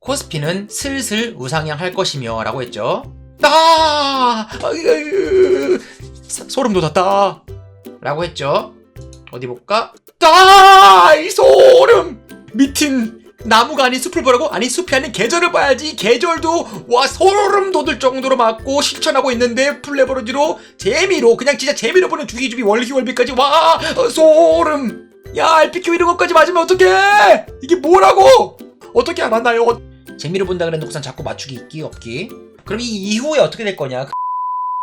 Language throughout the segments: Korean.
코스피는 슬슬 우상향할 것이며 라고 했죠. 소름 돋았다 라고 했죠. 어디 볼까? 이 소름! 미친 나무가 아닌 숲을 보라고? 아니 숲이 아닌 계절을 봐야지. 계절도 와 소름 돋을 정도로 맞고 실천하고 있는데 풀레버리지로 재미로 그냥 진짜 재미로 보는 주기주기 월희월비까지 와 소름. 야 RPQ 이런 것까지 맞으면 어떡해. 이게 뭐라고 어떻게 알았나요? 재미로 본다 그랬는데 우선 자꾸 맞추기 있기 없기. 그럼 이 이후에 어떻게 될 거냐.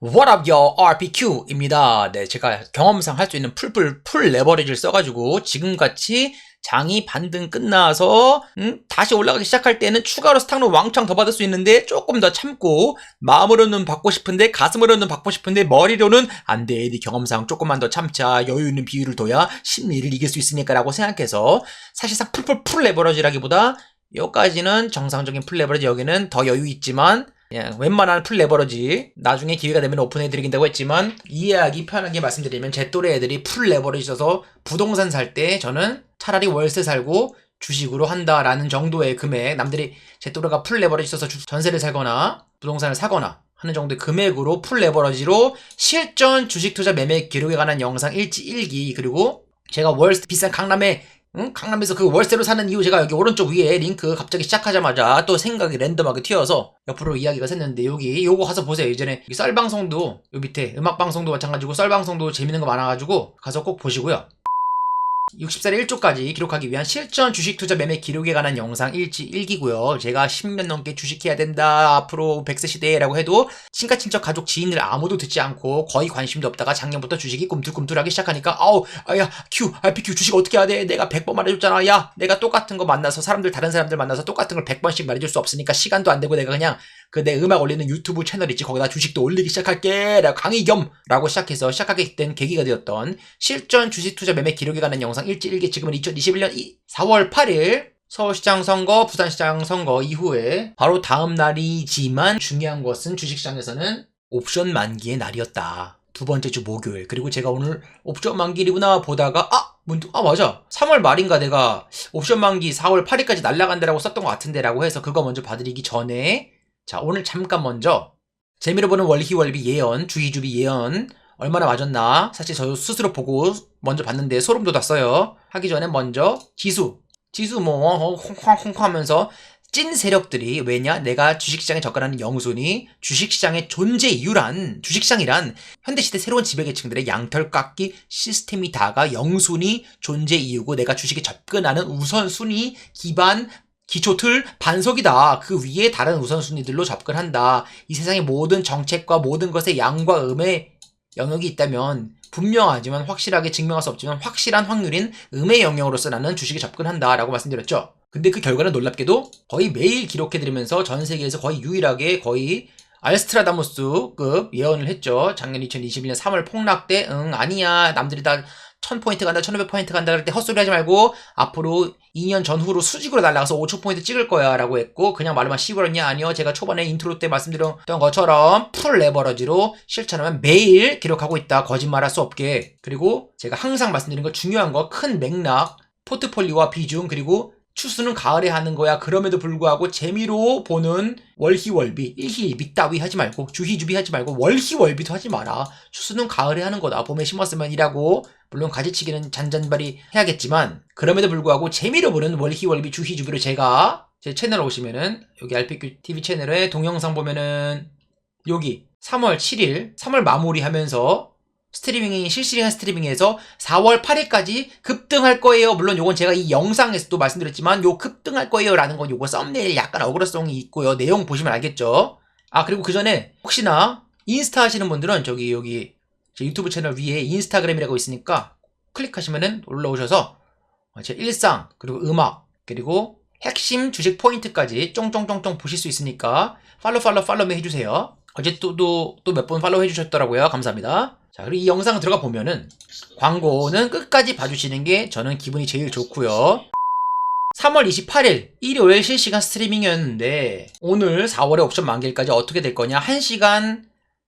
What up yo RPQ입니다. 네, 제가 경험상 할 수 있는 풀 레버리지를 써가지고 지금같이 장이 반등 끝나서 다시 올라가기 시작할 때는 추가로 스탁로 왕창 더 받을 수 있는데 조금 더 참고 마음으로는 받고 싶은데 가슴으로는 받고 싶은데 머리로는 안돼 네 경험상 조금만 더 참자 여유 있는 비율을 둬야 심리를 이길 수 있으니까 라고 생각해서 사실상 풀 레버리지라기보다 여기까지는 정상적인 풀 레버리지 여기는 더 여유 있지만 그냥 웬만한 풀 레버리지 나중에 기회가 되면 오픈해드리긴다고 했지만 이해하기 편하게 말씀드리면 제 또래 애들이 풀 레버리지 써서 부동산 살 때 저는 차라리 월세 살고 주식으로 한다라는 정도의 금액 남들이 제 또래가 풀 레버리지 써서 전세를 살거나 부동산을 사거나 하는 정도의 금액으로 풀 레버리지로 실전 주식 투자 매매 기록에 관한 영상 1기 그리고 제가 비싼 강남에서 그 월세로 사는 이유 제가 여기 오른쪽 위에 링크 갑자기 시작하자마자 또 생각이 랜덤하게 튀어서 옆으로 이야기가 샜는데 여기 요거 가서 보세요. 예전에 썰방송도 요 밑에 음악방송도 마찬가지고 썰방송도 재밌는 거 많아가지고 가서 꼭 보시고요. 60살의 1조까지 기록하기 위한 실전 주식 투자 매매 기록에 관한 영상 1기고요. 제가 10년 넘게 주식해야 된다. 앞으로 100세 시대라고 해도 친가친척 가족 지인들 아무도 듣지 않고 거의 관심도 없다가 작년부터 주식이 꿈틀꿈틀하기 시작하니까 RPQ 주식 어떻게 해야 돼? 내가 100번 말해줬잖아. 야 내가 똑같은 거 만나서 다른 사람들 만나서 똑같은 걸 100번씩 말해줄 수 없으니까 시간도 안 되고 내가 그냥 내 음악 올리는 유튜브 채널 있지 거기다 주식도 올리기 시작할게 라고 강의 겸라고 시작하게 된 계기가 되었던 실전 주식 투자 매매 기록에 관한 영상 1기 지금은 2021년 4월 8일 서울시장 선거 부산시장 선거 이후에 바로 다음 날이지만 중요한 것은 주식시장에서는 옵션 만기의 날이었다. 두 번째 주 목요일. 그리고 제가 오늘 옵션 만기이구나 보다가 맞아 3월 말인가 내가 옵션 만기 4월 8일까지 날라간다라고 썼던 것 같은데 라고 해서 그거 먼저 봐드리기 전에 자 오늘 잠깐 먼저 재미로 보는 월희월비 예언 주기주기 예언 얼마나 맞았나 사실 저 스스로 보고 먼저 봤는데 소름 돋았어요. 하기 전에 먼저 지수 홍콩 하면서 찐 세력들이 왜냐 내가 주식시장에 접근하는 영순이 주식시장의 존재 이유란 주식시장이란 현대시대 새로운 지배계층들의 양털 깎기 시스템이다가 영순이 존재 이유고 내가 주식에 접근하는 우선순위 기반 기초틀 반석이다. 그 위에 다른 우선순위들로 접근한다. 이 세상의 모든 정책과 모든 것의 양과 음의 영역이 있다면 분명하지만 확실하게 증명할 수 없지만 확실한 확률인 음의 영역으로서 나는 주식에 접근한다 라고 말씀드렸죠. 근데 그 결과는 놀랍게도 거의 매일 기록해드리면서 전 세계에서 거의 유일하게 거의 알스트라다무스급 예언을 했죠. 작년 2021년 3월 폭락 때 아니야 남들이 다 1000포인트 간다 1500포인트 간다 그럴 때 헛소리 하지 말고 앞으로 2년 전후로 수직으로 날아가서 5000포인트 찍을 거야 라고 했고 그냥 말로만 씹어버렸냐 아니요 제가 초반에 인트로 때 말씀드렸던 것처럼 풀 레버러지로 실천하면 매일 기록하고 있다. 거짓말할 수 없게. 그리고 제가 항상 말씀드린 거 중요한 거 큰 맥락 포트폴리오와 비중 그리고 추수는 가을에 하는 거야. 그럼에도 불구하고 재미로 보는 월희월비, 일희일비 따위 하지 말고 주희주비 하지 말고 월희월비도 하지 마라. 추수는 가을에 하는 거다. 봄에 심었으면 이라고 물론 가지치기는 잔잔바리 해야겠지만 그럼에도 불구하고 재미로 보는 월희월비 주희주비로 제가 제 채널 오시면은 여기 RPQ TV 채널에 동영상 보면은 여기 3월 7일 3월 마무리하면서 실시간 스트리밍에서 4월 8일까지 급등할 거예요. 물론 요건 제가 이 영상에서도 말씀드렸지만 요 급등할 거예요 라는 건 요거 썸네일 약간 어그러성이 있고요. 내용 보시면 알겠죠. 그리고 그 전에 혹시나 인스타 하시는 분들은 여기 제 유튜브 채널 위에 인스타그램이라고 있으니까 클릭하시면은 올라오셔서 제 일상 그리고 음악 그리고 핵심 주식 포인트까지 쫑쫑쫑쫑 보실 수 있으니까 팔로우 해주세요. 어제 또 몇 번 팔로우 해주셨더라고요. 감사합니다. 자, 그리고 이 영상 들어가 보면은 광고는 끝까지 봐주시는 게 저는 기분이 제일 좋고요. 3월 28일 일요일 실시간 스트리밍이었는데 오늘 4월의 옵션 만기일까지 어떻게 될 거냐 1시간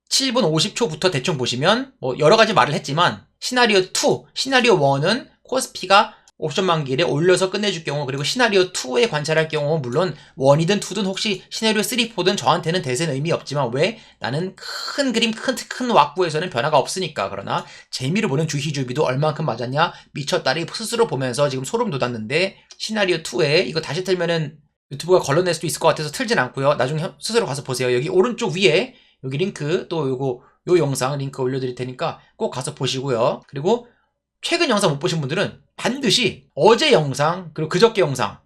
7분 50초부터 대충 보시면 여러 가지 말을 했지만 시나리오 2, 시나리오 1은 코스피가 옵션 만기일에 올려서 끝내줄 경우, 그리고 시나리오 2에 관찰할 경우, 물론 1이든 2든 혹시 시나리오 3, 4든 저한테는 대세는 의미 없지만, 왜? 나는 큰 그림, 큰 왁구에서는 변화가 없으니까. 그러나 재미를 보는 주희주비도 얼만큼 맞았냐? 미쳤다리 스스로 보면서 지금 소름 돋았는데, 시나리오 2에 이거 다시 틀면은 유튜브가 걸러낼 수도 있을 것 같아서 틀진 않고요. 나중에 스스로 가서 보세요. 여기 오른쪽 위에 여기 링크, 또 요 영상 링크 올려드릴 테니까 꼭 가서 보시고요. 그리고 최근 영상 못 보신 분들은 반드시 어제 영상, 그리고 그저께 영상,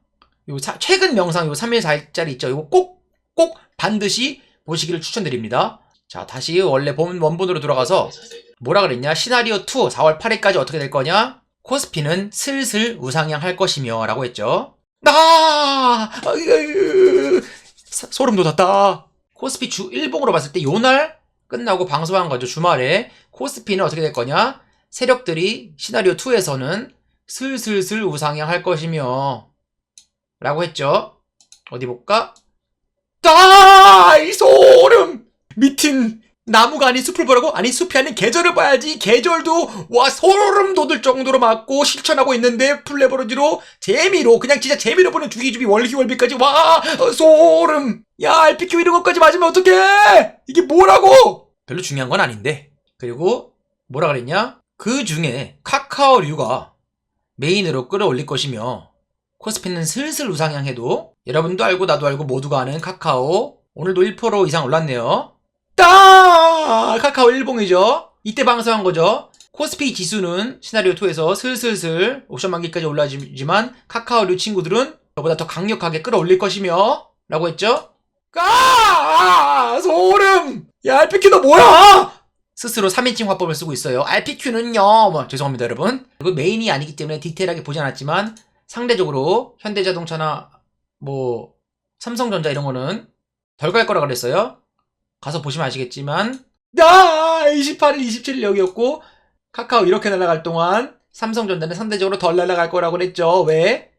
최근 영상 요 3일 4일짜리 있죠. 이거 꼭 반드시 보시기를 추천드립니다. 자, 다시 원래 원본으로 돌아가서 뭐라 그랬냐? 시나리오 2 4월 8일까지 어떻게 될 거냐? 코스피는 슬슬 우상향 할 것이며 라고 했죠. 소름 돋았다. 코스피 주 일봉으로 봤을 때 요날 끝나고 방송한 거죠. 주말에 코스피는 어떻게 될 거냐? 세력들이 시나리오 2에서는 슬슬 우상향 할 것이며 라고 했죠. 어디 볼까? 이 소름! 미친 나무가 아닌 숲을 보라고? 아니 숲이 아닌 계절을 봐야지. 계절도 와 소름 돋을 정도로 맞고 실천하고 있는데, 플레버러지로 재미로, 그냥 진짜 재미로 보는 주기주기 월희월비까지 와 소름. 야 RPQ 이런 것까지 맞으면 어떡해. 이게 뭐라고. 별로 중요한 건 아닌데. 그리고 뭐라 그랬냐? 그 중에 카카오류가 메인으로 끌어올릴 것이며, 코스피는 슬슬 우상향해도 여러분도 알고 나도 알고 모두가 아는 카카오 오늘도 1% 이상 올랐네요. 카카오 일봉이죠. 이때 방송한 거죠. 코스피 지수는 시나리오 2에서 슬슬 옵션 만기까지 올라지만 카카오류 친구들은 저보다 더 강력하게 끌어올릴 것이며 라고 했죠. 소름. 야 RPQ 너 뭐야. 스스로 3인칭 화법을 쓰고 있어요. RPQ는요 죄송합니다 여러분. 그리고 메인이 아니기 때문에 디테일하게 보지 않았지만, 상대적으로 현대자동차나 삼성전자 이런 거는 덜 갈 거라 그랬어요. 가서 보시면 아시겠지만 28일 27일 여기였고, 카카오 이렇게 날아갈 동안 삼성전자는 상대적으로 덜 날아갈 거라고 그랬죠. 왜?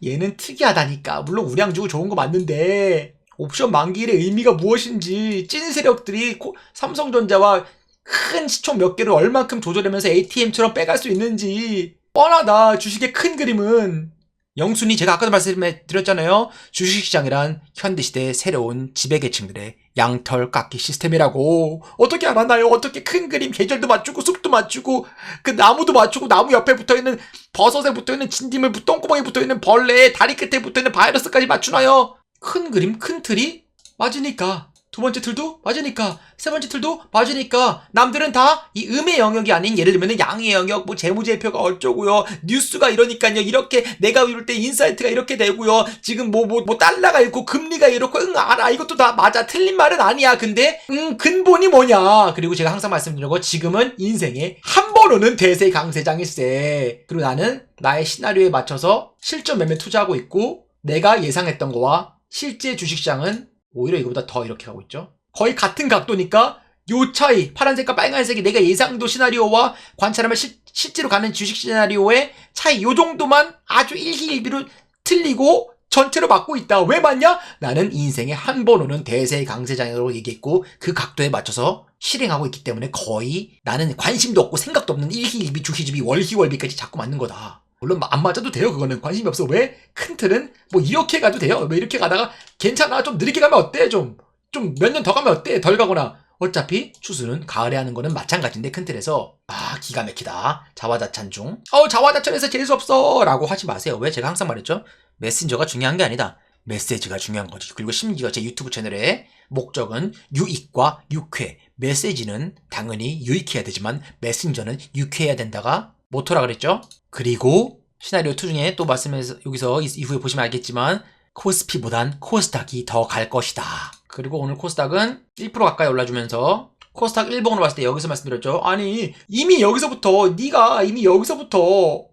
얘는 특이하다니까. 물론 우량 주고 좋은 거 맞는데 옵션 만기일의 의미가 무엇인지, 찐 세력들이 삼성전자와 큰 시총 몇 개를 얼만큼 조절하면서 ATM처럼 빼갈 수 있는지 뻔하다. 주식의 큰 그림은 영순이 제가 아까도 말씀드렸잖아요. 주식시장이란 현대시대의 새로운 지배계층들의 양털 깎기 시스템이라고. 어떻게 알았나요? 어떻게 큰 그림, 계절도 맞추고 숲도 맞추고 그 나무도 맞추고, 나무 옆에 붙어있는 버섯에 붙어있는 진딧물 똥구멍에 붙어있는 벌레 다리 끝에 붙어있는 바이러스까지 맞추나요? 큰 그림, 큰 틀이 맞으니까. 두 번째 틀도 맞으니까, 세 번째 틀도 맞으니까. 남들은 다 이 음의 영역이 아닌, 예를 들면 양의 영역, 재무제표가 어쩌고요, 뉴스가 이러니까요, 이렇게 내가 이럴 때 인사이트가 이렇게 되고요, 지금 달러가 있고 금리가 이렇고, 알아, 이것도 다 맞아, 틀린 말은 아니야. 근데 근본이 뭐냐. 그리고 제가 항상 말씀드린 거, 지금은 인생에 한 번 오는 대세 강세장일세. 그리고 나는 나의 시나리오에 맞춰서 실전 매매 투자하고 있고, 내가 예상했던 거와 실제 주식시장은 오히려 이거보다 더 이렇게 가고 있죠. 거의 같은 각도니까 요 차이, 파란색과 빨간색이 내가 예상도 시나리오와 관찰하면 실제로 가는 주식 시나리오의 차이, 요 정도만 아주 일기일비로 틀리고 전체로 맞고 있다. 왜 맞냐? 나는 인생에 한 번 오는 대세 강세장으로 얘기했고, 그 각도에 맞춰서 실행하고 있기 때문에 거의 나는 관심도 없고 생각도 없는 일기일비, 주희주비, 월희월비까지 자꾸 맞는 거다. 물론 안 맞아도 돼요. 그거는 관심이 없어. 왜? 큰 틀은 이렇게 가도 돼요. 왜 이렇게 가다가 괜찮아. 좀 느리게 가면 어때? 좀 몇 년 더 가면 어때? 덜 가거나. 어차피 추수는 가을에 하는 거는 마찬가지인데, 큰 틀에서 기가 막히다. 자화자찬 중 자화자찬에서 재수없어 라고 하지 마세요. 왜? 제가 항상 말했죠. 메신저가 중요한 게 아니다. 메시지가 중요한 거지. 그리고 심지어 제 유튜브 채널의 목적은 유익과 유쾌. 메시지는 당연히 유익해야 되지만 메신저는 유쾌해야 된다가 모토라 그랬죠. 그리고 시나리오 2 중에 또 말씀해서 여기서 이후에 보시면 알겠지만, 코스피보단 코스닥이 더 갈 것이다. 그리고 오늘 코스닥은 1% 가까이 올라주면서, 코스닥 일봉으로 봤을 때 여기서 말씀드렸죠. 아니 이미 여기서부터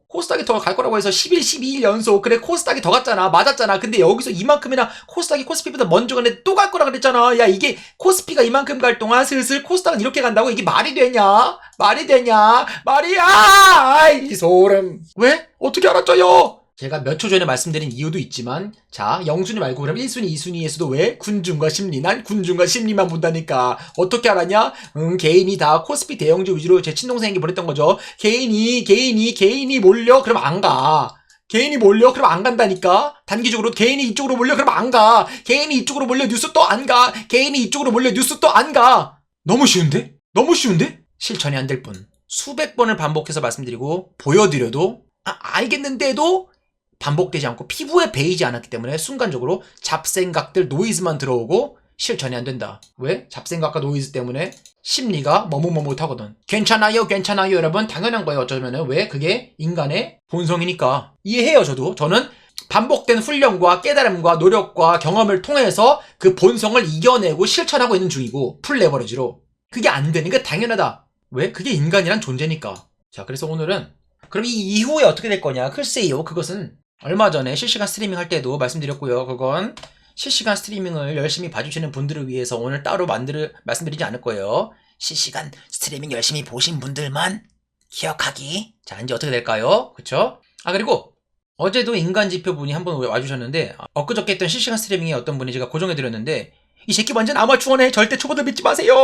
코스닥이 더 갈 거라고 해서 11, 12일 연속, 그래 코스닥이 더 갔잖아. 맞았잖아. 근데 여기서 이만큼이나 코스닥이 코스피보다 먼저 가는데 또 갈 거라 그랬잖아. 야, 이게 코스피가 이만큼 갈 동안 슬슬 코스닥은 이렇게 간다고? 이게 말이 되냐? 말이야? 아이 소름. 왜? 어떻게 알았죠요? 제가 몇 초 전에 말씀드린 이유도 있지만, 자, 0순위 말고 그럼 1순위, 2순위에서도 왜? 군중과 심리. 난 군중과 심리만 본다니까. 어떻게 알았냐? 개인이 다 코스피 대형주 위주로 제 친동생에게 보냈던 거죠. 개인이 몰려? 그럼 안 가. 개인이 몰려? 그럼 안 간다니까? 단기적으로 개인이 이쪽으로 몰려? 그럼 안 가. 개인이 이쪽으로 몰려? 뉴스 또 안 가. 개인이 이쪽으로 몰려? 뉴스 또 안 가. 너무 쉬운데? 너무 쉬운데? 실천이 안 될 뿐. 수백 번을 반복해서 말씀드리고 보여드려도 알겠는데도 반복되지 않고 피부에 배이지 않았기 때문에 순간적으로 잡생각들 노이즈만 들어오고 실천이 안 된다. 왜? 잡생각과 노이즈 때문에 심리가 머뭇머뭇하거든. 괜찮아요 여러분. 당연한 거예요. 어쩌면은 왜? 그게 인간의 본성이니까. 이해해요. 저는 반복된 훈련과 깨달음과 노력과 경험을 통해서 그 본성을 이겨내고 실천하고 있는 중이고, 풀 레버리지로. 그게 안 되는 게 당연하다. 왜? 그게 인간이란 존재니까. 자, 그래서 오늘은 그럼 이 이후에 어떻게 될 거냐? 글쎄요. 그것은 얼마 전에 실시간 스트리밍 할 때도 말씀드렸고요. 그건 실시간 스트리밍을 열심히 봐주시는 분들을 위해서 오늘 따로 말씀드리지 않을 거예요. 실시간 스트리밍 열심히 보신 분들만 기억하기. 자, 이제 어떻게 될까요? 그쵸? 그리고 어제도 인간지표분이 한 번 와주셨는데, 엊그저께 했던 실시간 스트리밍에 어떤 분이 제가 고정해드렸는데, 이 새끼 완전 아마추어네. 절대 초보들 믿지 마세요.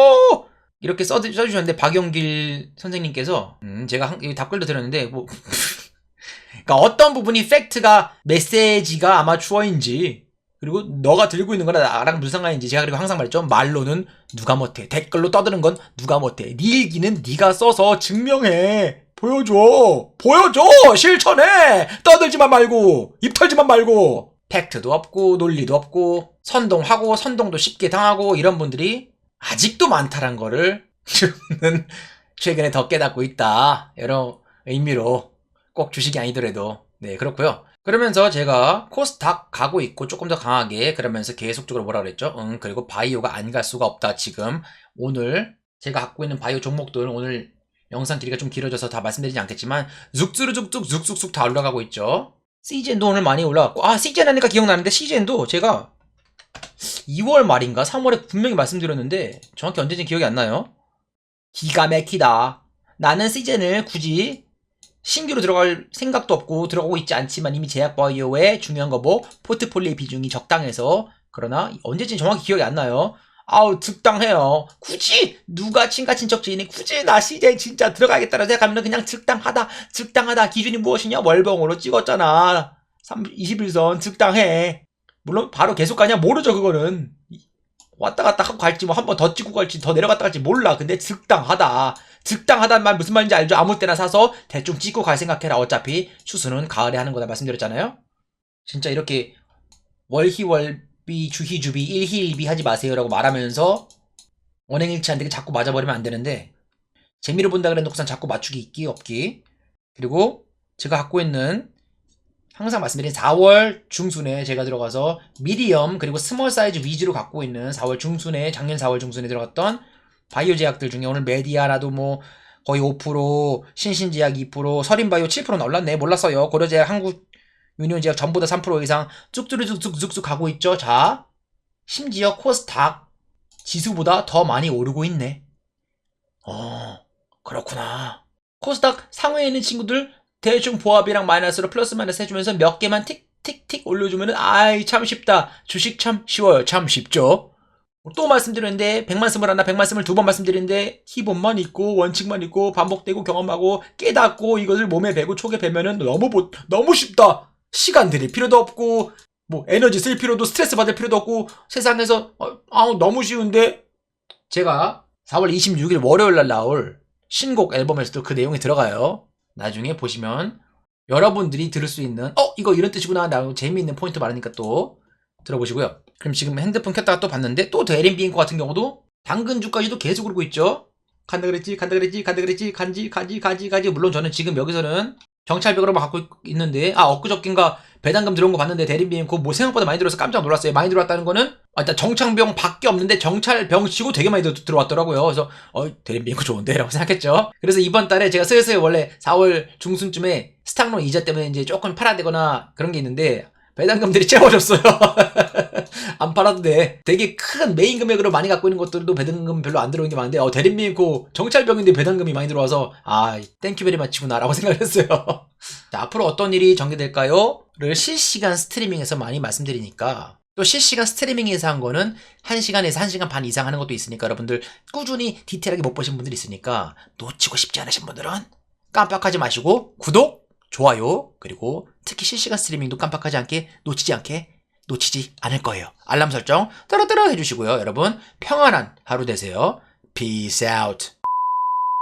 이렇게 써주셨는데, 박영길 선생님께서 제가 답글도 드렸는데 뭐 그러니까 어떤 부분이 팩트가 메시지가 아마추어인지, 그리고 너가 들고 있는 거나 나랑 무슨 상관인지 제가 그리고 항상 말했죠. 말로는 누가 못해. 댓글로 떠드는 건 누가 못해. 네 일기는 네가 써서 증명해. 보여줘. 실천해. 떠들지만 말고, 입 털지만 말고. 팩트도 없고 논리도 없고 선동하고 선동도 쉽게 당하고 이런 분들이 아직도 많다는 거를 저는 최근에 더 깨닫고 있다. 여러 의미로 꼭 주식이 아니더라도. 네, 그렇고요. 그러면서 제가 코스닥 가고 있고 조금 더 강하게, 그러면서 계속적으로 뭐라 그랬죠? 그리고 바이오가 안 갈 수가 없다. 지금 오늘 제가 갖고 있는 바이오 종목들, 오늘 영상 길이가 좀 길어져서 다 말씀드리지 않겠지만 쑥쑥쑥 다 올라가고 있죠. 시젠도 오늘 많이 올라갔고, 시젠 하니까 기억나는데, 시젠도 제가 2월 말인가 3월에 분명히 말씀드렸는데 정확히 언제인지 기억이 안 나요. 기가 막히다. 나는 시젠을 굳이 신규로 들어갈 생각도 없고 들어가고 있지 않지만 이미 제약바이오의 중요한 거 뭐 포트폴리오 비중이 적당해서, 그러나 언제쯤 정확히 기억이 안 나요. 적당해요. 굳이 누가 친가 친척 지인이 굳이 나 CJ 진짜 들어가겠다라고 생각하면 그냥 적당하다. 기준이 무엇이냐? 월봉으로 찍었잖아. 21선 적당해. 물론 바로 계속 가냐? 모르죠. 그거는 왔다 갔다 하고 갈지, 뭐 한 번 더 찍고 갈지 더 내려갔다 갈지 몰라. 근데 적당하다는 말 무슨 말인지 알죠? 아무 때나 사서 대충 찍고 갈 생각해라. 어차피 추수는 가을에 하는 거다 말씀드렸잖아요. 진짜 이렇게 월희월비 주희주비 일희일비 하지 마세요라고 말하면서 언행일치한테 자꾸 맞아버리면 안 되는데, 재미로 본다 그래놓고선 자꾸 맞추기 있기 없기. 그리고 제가 갖고 있는 항상 말씀드린 4월 중순에 제가 들어가서 미디엄 그리고 스몰 사이즈 위주로 갖고 있는 4월 중순에, 작년 4월 중순에 들어갔던 바이오 제약들 중에 오늘 메디아라도 뭐 거의 5%, 신신제약 2%, 서린바이오 7%나 올랐네. 몰랐어요. 고려제약, 한국 유니온제약 전부 다 3% 이상 쭉쭉쭉쭉쭉 가고 있죠. 자, 심지어 코스닥 지수보다 더 많이 오르고 있네. 그렇구나. 코스닥 상위에 있는 친구들 대충 보합이랑 마이너스로 플러스 마이너스 해주면서 몇 개만 틱틱틱 올려주면은 참 쉽다. 주식 참 쉬워요. 참 쉽죠. 또 말씀드렸는데 100말씀을 하나 100말씀을 2번 말씀드리는데, 기본만 있고 원칙만 있고 반복되고 경험하고 깨닫고 이것을 몸에 배고 촉에 배면은 너무 쉽다. 시간 들일 필요도 없고 뭐 에너지 쓸 필요도, 스트레스 받을 필요도 없고, 세상에서 너무 쉬운데. 제가 4월 26일 월요일날 나올 신곡 앨범에서도 그 내용이 들어가요. 나중에 보시면 여러분들이 들을 수 있는 이거 이런 뜻이구나 라고 재미있는 포인트 많으니까 또 들어보시고요. 그럼 지금 핸드폰 켰다가 또 봤는데 또 에린비앵코 같은 경우도 당근주까지도 계속 오르고 있죠. 간다 그랬지 간지. 물론 저는 지금 여기서는 경찰벽으로만 갖고 있는데, 엊그저께인가 배당금 들어온 거 봤는데 대림비앵코 뭐 생각보다 많이 들어서 깜짝 놀랐어요. 많이 들어왔다는 거는 일단 정창병 밖에 없는데 경찰병 치고 되게 많이 들어왔더라고요. 그래서 대림비앵코 좋은데 라고 생각했죠. 그래서 이번 달에 제가 슬슬 원래 4월 중순쯤에 스탁론 이자 때문에 이제 조금 팔아야 되거나 그런 게 있는데 배당금들이 채워졌어요. 안 팔아도 돼. 되게 큰 메인 금액으로 많이 갖고 있는 것들도 배당금 별로 안 들어오는 게 많은데 대리님 있고 정찰병인데 배당금이 많이 들어와서 땡큐 베리 마치구나 라고 생각을 했어요. 자, 앞으로 어떤 일이 전개될까요? 를 실시간 스트리밍에서 많이 말씀드리니까 또 실시간 스트리밍에서 한 거는 1시간에서 1시간 반 이상 하는 것도 있으니까 여러분들 꾸준히 디테일하게 못 보신 분들이 있으니까 놓치고 싶지 않으신 분들은 깜빡하지 마시고 구독, 좋아요, 그리고 특히 실시간 스트리밍도 깜빡하지 않게 놓치지 않을 거예요. 알람 설정 뜨르뜨르 해주시고요. 여러분 평안한 하루 되세요. Peace out.